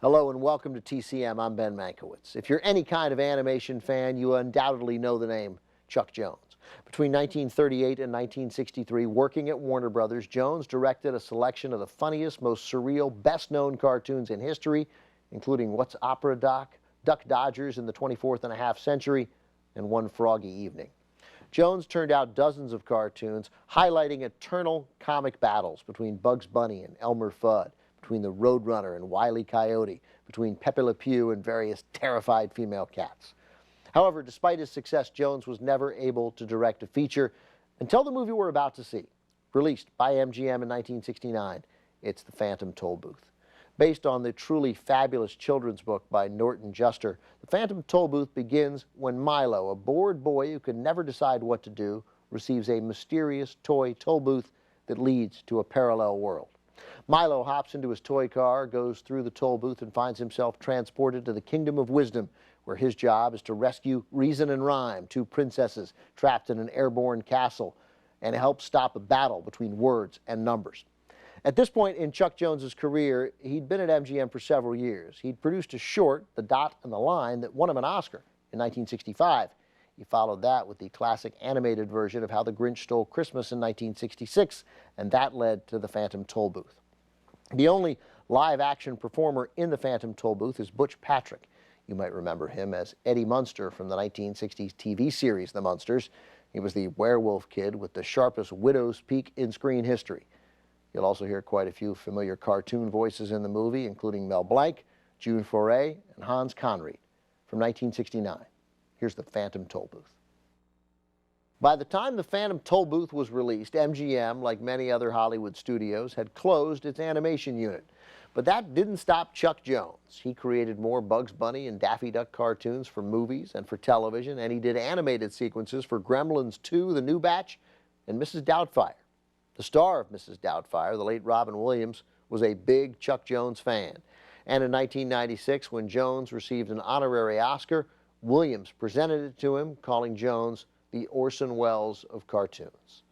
Hello and welcome to TCM. I'm Ben Mankiewicz. If you're any kind of animation fan, you undoubtedly know the name Chuck Jones. Between 1938 and 1963, working at Warner Brothers, Jones directed a selection of the funniest, most surreal, best-known cartoons in history, including What's Opera Doc, Duck Dodgers in the 24th and a Half Century, and One Froggy Evening. Jones turned out dozens of cartoons highlighting eternal comic battles between Bugs Bunny and Elmer Fudd, between the Roadrunner and Wile E. Coyote, between Pepe Le Pew and various terrified female cats. However, despite his success, Jones was never able to direct a feature until the movie we're about to see. Released by MGM in 1969, it's The Phantom Tollbooth. Based on the truly fabulous children's book by Norton Juster, The Phantom Tollbooth begins when Milo, a bored boy who can never decide what to do, receives a mysterious toy tollbooth that leads to a parallel world. Milo hops into his toy car, goes through the toll booth, and finds himself transported to the Kingdom of Wisdom, where his job is to rescue Reason and Rhyme, two princesses trapped in an airborne castle, and help stop a battle between words and numbers. At this point in Chuck Jones's career, he'd been at MGM for several years. He'd produced a short, The Dot and the Line, that won him an Oscar in 1965. He followed that with the classic animated version of How the Grinch Stole Christmas in 1966, and that led to The Phantom Tollbooth. The only live-action performer in The Phantom Tollbooth is Butch Patrick. You might remember him as Eddie Munster from the 1960s TV series The Munsters. He was the werewolf kid with the sharpest widow's peak in screen history. You'll also hear quite a few familiar cartoon voices in the movie, including Mel Blanc, June Foray, and Hans Conried. From 1969, here's The Phantom Tollbooth. By the time The Phantom Tollbooth was released, MGM, like many other Hollywood studios, had closed its animation unit. But that didn't stop Chuck Jones. He created more Bugs Bunny and Daffy Duck cartoons for movies and for television, and he did animated sequences for Gremlins 2, The New Batch, and Mrs. Doubtfire. The star of Mrs. Doubtfire, the late Robin Williams, was a big Chuck Jones fan. And in 1996, when Jones received an honorary Oscar, Williams presented it to him, calling Jones the Orson Welles of cartoons.